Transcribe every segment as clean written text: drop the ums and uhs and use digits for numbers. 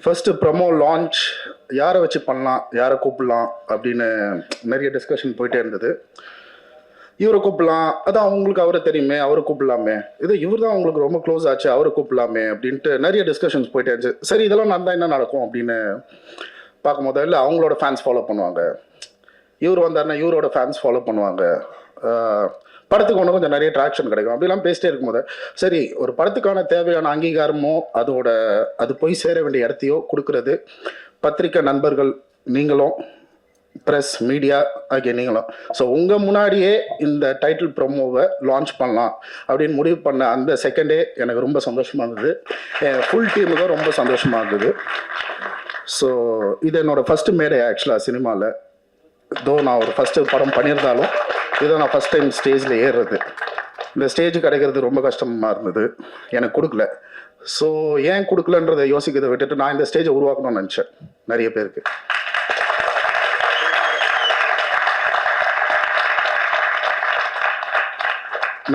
First promo launch யாரை வச்சு பண்ணலாம், யாரை கூப்பிடலாம் அப்படின்னு நிறைய டிஸ்கஷன் போயிட்டே இருந்தது. இவரை கூப்பிடலாம், அதான் அவங்களுக்கு அவரை தெரியுமே, அவரை கூப்பிடலாமே, இது இவர் தான் அவங்களுக்கு ரொம்ப க்ளோஸ் ஆச்சு, அவரை கூப்பிடலாமே அப்படின்ட்டு நிறைய டிஸ்கஷன்ஸ் போயிட்டே இருந்துச்சு. சரி, இதெல்லாம் நடந்தால் என்ன நடக்கும் அப்படின்னு பார்க்கும்போது, இல்லை அவங்களோட ஃபேன்ஸ் ஃபாலோ பண்ணுவாங்க, இவர் வந்தாருன்னா இவரோட ஃபேன்ஸ் ஃபாலோ பண்ணுவாங்க, படத்துக்கு ஒன்று கொஞ்சம் நிறைய ட்ராக்ஷன் கிடைக்கும் அப்படிலாம் பேசிட்டே இருக்கும்போது, சரி ஒரு படத்துக்கான தேவையான அங்கீகாரமோ அது போய் சேர வேண்டிய இடத்தையோ கொடுக்கறது பத்திரிக்கை நண்பர்கள் நீங்களும், ப்ரெஸ் மீடியா ஆகிய நீங்களும். ஸோ உங்கள் முன்னாடியே இந்த டைட்டில் ப்ரொமோவை லான்ச் பண்ணலாம் அப்படின்னு முடிவு பண்ண அந்த செகண்டே எனக்கு ரொம்ப சந்தோஷமாக இருந்தது. என் ஃபுல் டீமுக்கும் ரொம்ப சந்தோஷமாக இருந்தது. ஸோ இது என்னோடய ஃபஸ்ட்டு மேடை ஆக்சுவலாக சினிமாவில். தோ நான் ஒரு ஃபஸ்ட்டு படம் பண்ணியிருந்தாலும் இதை நான் ஃபஸ்ட் டைம் ஸ்டேஜில் ஏறுறது. இந்த ஸ்டேஜ் கிடைக்கிறது ரொம்ப கஷ்டமாக இருந்தது, எனக்கு கொடுக்கல. ஸோ ஏன் கொடுக்கலன்றதை யோசிக்கிறதை விட்டுட்டு நான் இந்த ஸ்டேஜை உருவாக்கணும்னு நினச்சேன். நிறைய பேருக்கு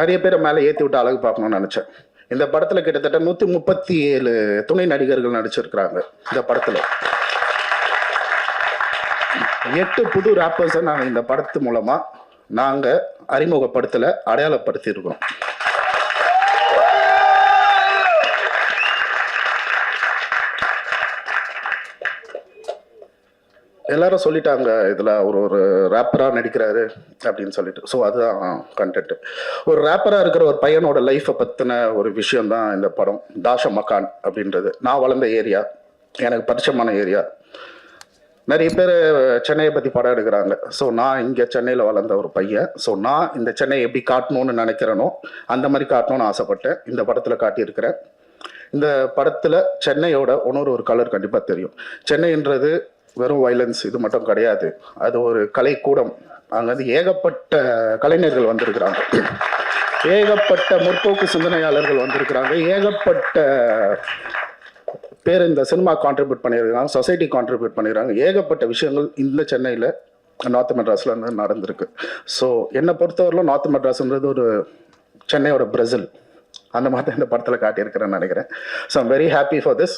நிறைய பேரை மேலே ஏற்றி விட்டு அழகு பார்க்கணும்னு நினச்சேன். இந்த படத்தில் கிட்டத்தட்ட 137 துணை நடிகர்கள் நடிச்சிருக்கிறாங்க. இந்த படத்தில் 8 புது ராப்பர்ஸை நாங்கள் இந்த படத்து மூலமாக நாங்கள் அறிமுகப்படுத்தலை, அடையாளப்படுத்தியிருக்கிறோம். எல்லாரும் சொல்லிட்டாங்க இதில் ஒரு ரேப்பராக நடிக்கிறாரு அப்படின்னு சொல்லிட்டு. ஸோ அதுதான் கண்டென்ட். ஒரு ரேப்பராக இருக்கிற ஒரு பையனோட லைஃப்பை பற்றின ஒரு விஷயந்தான் இந்த படம். தாஷா மக்கான் அப்படின்றது நான் வளர்ந்த ஏரியா, எனக்கு பரிச்சயமான ஏரியா. நிறைய பேர் சென்னையை பற்றி படம் எடுக்கிறாங்க. ஸோ நான் இங்கே சென்னையில் வளர்ந்த ஒரு பையன். ஸோ நான் இந்த சென்னையை எப்படி காட்டணும்னு நினைக்கிறேனோ அந்த மாதிரி காட்டணும்னு ஆசைப்பட்டேன். இந்த படத்தில் காட்டியிருக்கிறேன். இந்த படத்தில் சென்னையோட ஒரு கலர் கண்டிப்பாக தெரியும். சென்னைன்றது வெறும் வைலன்ஸ் இது மட்டும் கிடையாது, அது ஒரு கலைக்கூடம். அங்கே வந்து ஏகப்பட்ட கலைஞர்கள் வந்திருக்கிறாங்க, ஏகப்பட்ட முற்போக்கு சிந்தனையாளர்கள் வந்திருக்கிறாங்க, ஏகப்பட்ட பேர் இந்த சினிமா கான்ட்ரிபியூட் பண்ணியிருக்காங்க, சொசைட்டி கான்ட்ரிபியூட் பண்ணியிருக்காங்க. ஏகப்பட்ட விஷயங்கள் இந்த சென்னையில் நார்த் மெட்ராஸில் நடந்திருக்கு. ஸோ என்னை பொறுத்தவரையிலும் நார்த் மெட்ராஸ்ன்றது ஒரு சென்னையோட பிரேசில், அந்த மாதிரி தான் இந்த படத்தில் காட்டியிருக்கிறேன்னு நினைக்கிறேன். So I'm very happy for this.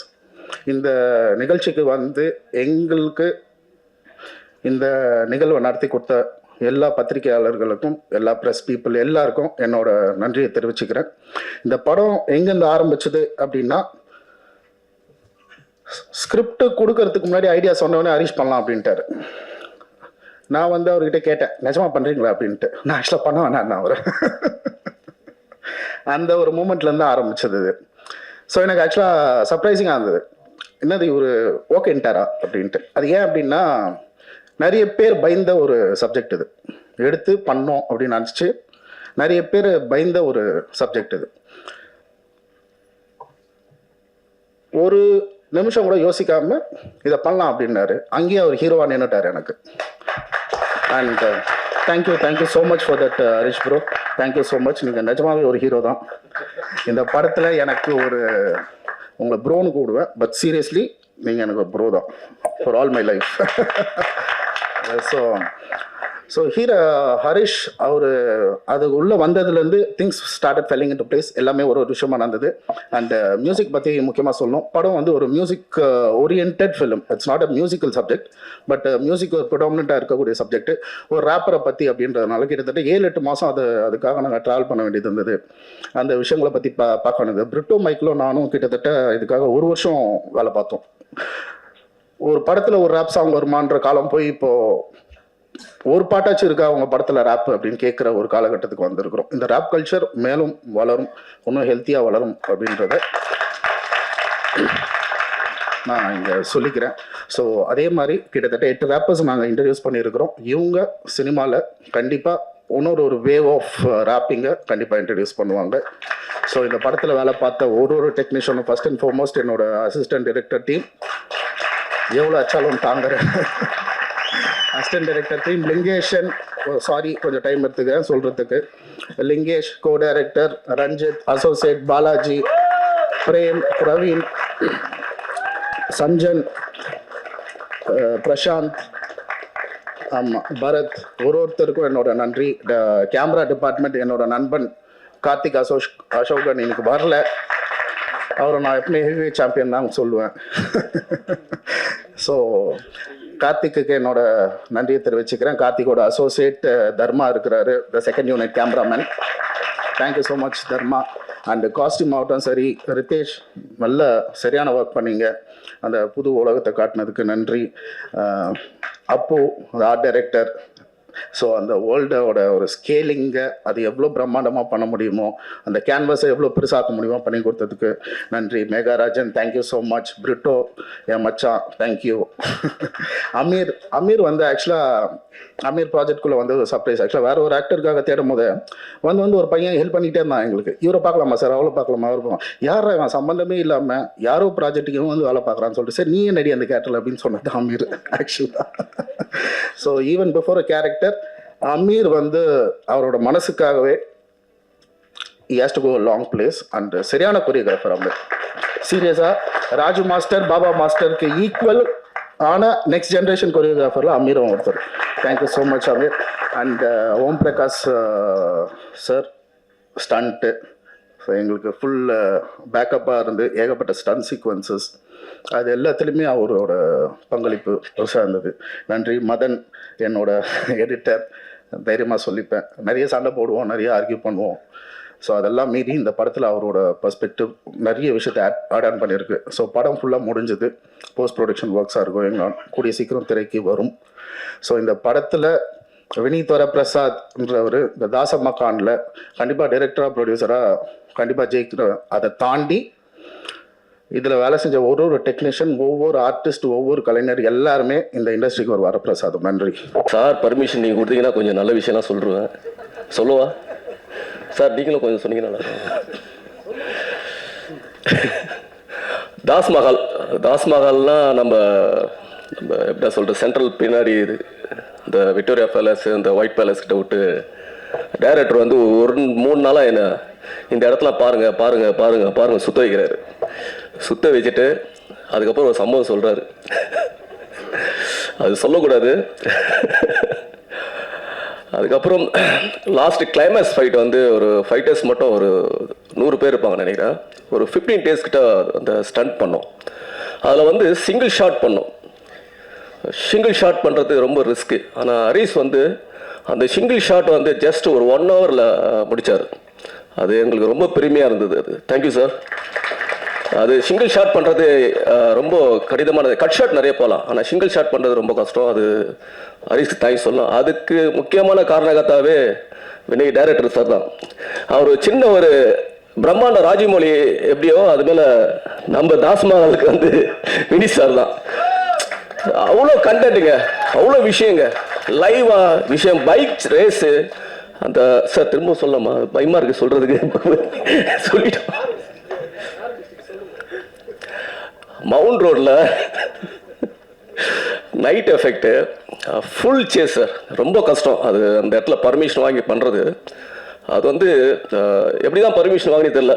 இந்த நிகழ்ச்சிக்கு வந்து எங்களுக்கு இந்த நிகழ்வை நடத்தி கொடுத்த எல்லா பத்திரிகையாளர்களுக்கும், எல்லா ப்ரெஸ் பீப்புள் எல்லாருக்கும் என்னோட நன்றியை தெரிவிச்சுக்கிறேன். இந்த படம் எங்கேருந்து ஆரம்பிச்சது அப்படின்னா, ஸ்கிரிப்ட் கொடுக்கறதுக்கு முன்னாடி ஐடியா சொன்னவொடனே ஹரிஷ் பண்ணலாம் அப்படின்ட்டாரு. நான் வந்து அவர்கிட்ட கேட்டேன், நிஜமா பண்ணுறீங்களா அப்படின்ட்டு. நான் ஆக்சுவலாக பண்ண வேணாம் அவர் அந்த ஒரு மூமெண்ட்லேருந்து ஆரம்பிச்சது இது. ஸோ எனக்கு ஆக்சுவலாக சர்ப்ரைசிங்காக இருந்தது, என்னது இவர் ஓகேன்ட்டாரா அப்படின்ட்டு. அது ஏன் அப்படின்னா, நிறைய பேர் பயந்த ஒரு சப்ஜெக்ட் இது, எடுத்து பண்ணோம் அப்படின்னு நினச்சி நிறைய பேர் பயந்த ஒரு சப்ஜெக்ட் இது. ஒரு நிமிஷம் கூட யோசிக்காம இதை பண்ணலாம் அப்படின்னாரு. அங்கேயே அவர் ஹீரோவாக நின்றுட்டார் எனக்கு. And thank you so much for that Harish bro, thank you so much. நீங்கள் நிஜமாவே ஒரு ஹீரோ தான். இந்த படத்தில் எனக்கு உங்களை ப்ரோன்னு கூப்பிடுவேன், பட் சீரியஸ்லி நீங்கள் எனக்கு ஒரு ப்ரோ தான் for all my life. So Harish அவர் அது உள்ளே வந்ததுலேருந்து things started falling into place. எல்லாமே ஒரு விஷயமா நடந்தது. அண்ட் மியூசிக் பற்றி முக்கியமாக சொல்லணும். படம் வந்து ஒரு music oriented film. It's not a musical subject, but music ஒரு ப்ரிடாமினண்ட்டாக இருக்கக்கூடிய சப்ஜெக்ட். ஒரு ரேப்பரை பற்றி அப்படின்றதுனால கிட்டத்தட்ட 7-8 மாதம் அதுக்காக நாங்கள் ட்ராவல் பண்ண வேண்டியது இருந்தது. அந்த விஷயங்களை பற்றி பார்க்க வேண்டியது. பிரிட்டோ மைக்கிலும் நானும் கிட்டத்தட்ட இதுக்காக 1 வருஷம் வேலை பார்த்தோம். ஒரு படத்தில் ஒரு ரேப் சாங் வருமான்ற காலம் போய் இப்போது ஒரு பாட்டாச்சும் இருக்கா அவங்க படத்தில் ரேப் அப்படின்னு கேட்குற ஒரு காலகட்டத்துக்கு வந்திருக்கிறோம். இந்த ரேப் கல்ச்சர் மேலும் வளரும், இன்னும் ஹெல்த்தியாக வளரும் அப்படின்றத நான் இங்கே சொல்லிக்கிறேன். ஸோ அதே மாதிரி கிட்டத்தட்ட 8 ரேப்பர்ஸ் நாங்கள் இன்ட்ரடியூஸ் பண்ணியிருக்கிறோம். இவங்க சினிமாவில் கண்டிப்பாக ஒரு வேவ் ஆஃப் ரேப்பிங்கை கண்டிப்பாக இன்ட்ரடியூஸ் பண்ணுவாங்க. ஸோ இந்த படத்தில் வேலை பார்த்த ஒரு டெக்னீஷியனும், ஃபர்ஸ்ட் அண்ட் ஃபார்மோஸ்ட் என்னோட அசிஸ்டன்ட் டைரக்டர் டீம், எவ்வளோ அச்சாலும் தாங்குறேன். அசிஸ்டன்ட் டைரக்டர் டீம் லிங்கேஷன், சாரி கொஞ்சம் டைம் எடுத்துக்கிறேன் சொல்கிறதுக்கு. Lingesh, co director Ranjith, associate Balaji, Prem, Praveen, Sanjan, Prasanth, ஆமாம் பரத், ஒருத்தருக்கும் என்னோட நன்றி. கேமரா டிபார்ட்மெண்ட் என்னோட நண்பன் கார்த்திக் அசோகன் இன்னைக்கு வரல. அவரை நான் எப்பவுமே ஹெவி சாம்பியன் தான் சொல்லுவேன். ஸோ கார்த்திக்கு என்னோட நன்றியை தெரிவிச்சுக்கிறேன். கார்த்திகோட அசோசியேட் தர்மா இருக்கிறாரு, the second unit cameraman. Thank you so much Dharma. And costume ஆகட்டும் சரி, ரித்தேஷ் நல்ல சரியான ஒர்க் பண்ணீங்க. அந்த புது உலகத்தை காட்டினதுக்கு நன்றி. அப்போ ஆர்ட் டைரக்டர். ஸோ அந்த வேர்ல்டோட ஒரு ஸ்கேலிங்கை அது எவ்வளோ பிரம்மாண்டமாக பண்ண முடியுமோ, அந்த கேன்வாஸை எவ்வளோ பெருசாக்க முடியுமோ பண்ணி கொடுத்ததுக்கு நன்றி. மேகாராஜன் தேங்க்யூ ஸோ மச். பிரிட்டோ என் மச்சான் தேங்க்யூ. அமீர் வந்து ஆக்சுவலாக அமீர் ப்ராஜெக்ட்குள்ளே வந்து ஒரு சர்ப்ரைஸ். ஆக்சுவலாக வேறு ஒரு ஆக்டருக்காக தேடும் போது வந்து ஒரு பையன் ஹெல்ப் பண்ணிகிட்டே இருந்தான் எங்களுக்கு. இவரை பார்க்கலாமா சார், அவ்வளோ பார்க்கலாமா, அவர் பார்க்கலாம், யார் அவன் சம்மந்தமே இல்லாமல் யாரோ ப்ராஜெக்ட்டுக்கு வந்து வேலை பார்க்குறான்னு சொல்லிட்டு, சரி நீயே நடி அந்த கேரக்டரில் அப்படின்னு சொன்னது அமீர் ஆக்சுவலாக. So even before a character Aamir வந்து அவரோட மனசுக்காகவே he has to go a long place and சரியான கொரியோகிராஃபர் அமீர். சீரியஸாக ராஜு மாஸ்டர் பாபா மாஸ்டருக்கு ஈக்குவல் ஆன நெக்ஸ்ட் ஜென்ரேஷன் கொரியோகிராஃபரில் அமீரும் ஒருத்தர். Thank you so much Aamir. And Om Prakash sir stunt. So எங்களுக்கு ஃபுல் பேக்கப்பாக இருந்து ஏகப்பட்ட ஸ்டன் சீக்வன்சஸ் அது எல்லாத்துலேயுமே அவரோட பங்களிப்பு பெருசாக இருந்தது. நன்றி. மதன் என்னோட எடிட்டர், தைரியமாக சொல்லிப்பேன். நிறைய சண்டை போடுவோம், நிறைய ஆர்கியூ பண்ணுவோம். ஸோ அதெல்லாம் மீறி இந்த படத்தில் அவரோட பர்ஸ்பெக்டிவ் நிறைய விஷயத்தை ஆட் ஆன் பண்ணியிருக்கு. ஸோ படம் ஃபுல்லாக முடிஞ்சது. போஸ்ட் ப்ரொடக்ஷன் ஒர்க்ஸாக இருக்கும் எங்களால் கூடிய சீக்கிரம் திரைக்கு வரும். ஸோ இந்த படத்தில் வினீத் வரப்பிரசாத்ன்றவர் இந்த தாசம்மா கானில் கண்டிப்பாக டைரக்டராக ப்ரொடியூசராக கண்டிப்பாக ஜெயிக்கிற. அதை தாண்டி இதில் வேலை செஞ்ச ஒரு டெக்னீஷியன், ஒவ்வொரு ஆர்டிஸ்ட், ஒவ்வொரு கலைஞர் எல்லாருமே இந்த இண்டஸ்ட்ரிக்கு ஒரு வரப்பிரசாதம். நன்றி சார். பர்மிஷன் நீங்கள் கொடுத்தீங்கன்னா கொஞ்சம் நல்ல விஷயம்லாம் சொல்லுவேன். சொல்லுவா சார், நீங்களும் கொஞ்சம் சொன்னீங்கன்னா நல்லா இருக்கும். தாஸ்மஹால்னால் நம்ம எப்படி சொல்கிறது, சென்ட்ரல் பின்னாடி இது இந்த விக்டோரியா பேலஸ், இந்த ஒயிட் பேலஸ் கிட்ட விட்டு டைரக்டர் வந்து ஒரு 3 நாளாக என்ன இந்த இடத்துல பாருங்க பாருங்க பாருங்க பாருங்க சுத்த வைக்கிறாரு. சுத்த வச்சுட்டு அதுக்கப்புறம் ஒரு சம்பவம் சொல்கிறாரு. அது சொல்லக்கூடாது. அதுக்கப்புறம் லாஸ்ட் கிளைமேக்ஸ் ஃபைட் வந்து ஒரு ஃபைட்டர்ஸ் மட்டும் ஒரு 100 பேர் இருப்பாங்க நினைக்கிறேன். ஒரு 15 days கிட்ட அந்த ஸ்டண்ட் பண்ணோம். அதில் வந்து சிங்கிள் ஷாட் பண்ணோம். சிங்கிள் ஷாட் பண்ணுறது ரொம்ப ரிஸ்க்கு. ஆனால் ஹரிஸ் வந்து அந்த சிங்கிள் ஷாட் வந்து ஜஸ்ட் ஒரு 1 hourல முடித்தார். அது எங்களுக்கு ரொம்ப பெருமையாக இருந்தது. அது தேங்க்யூ சார். அது சிங்கிள் ஷாட் பண்ணுறது ரொம்ப கடினமானது. கட் ஷாட் நிறைய போகலாம், ஆனால் சிங்கிள் ஷாட் பண்ணுறது ரொம்ப கஷ்டம். அது ஹரிஸ்க்கு தேங்க்ஸ் சொல்லலாம். அதுக்கு முக்கியமான காரணகர்த்தாவே வினய் டைரக்டர் சார் தான். அவர் சின்ன ஒரு பிரம்மாண்ட ராஜமௌழி எப்படியோ அது மேலே நம்ம தாஸ்மஹாலுக்கு வந்து வினய் சார் தான். அவ்வளோ கண்டென்ட்டுங்க, அவ்வளோ விஷயங்க, லைவா விஷயம், பைக் ரேஸு. அந்த சார் திரும்ப சொல்லலாமா, பயமா இருக்கு சொல்றதுக்கு, சொல்லிட்டோம். மவுண்ட் ரோட்ல night effect full chase sir, ரொம்ப கஷ்டம். அது அந்த இடத்துல பர்மிஷன் வாங்கி பண்றது. அது வந்து எப்படிதான் பர்மிஷன் வாங்கி தெரியல.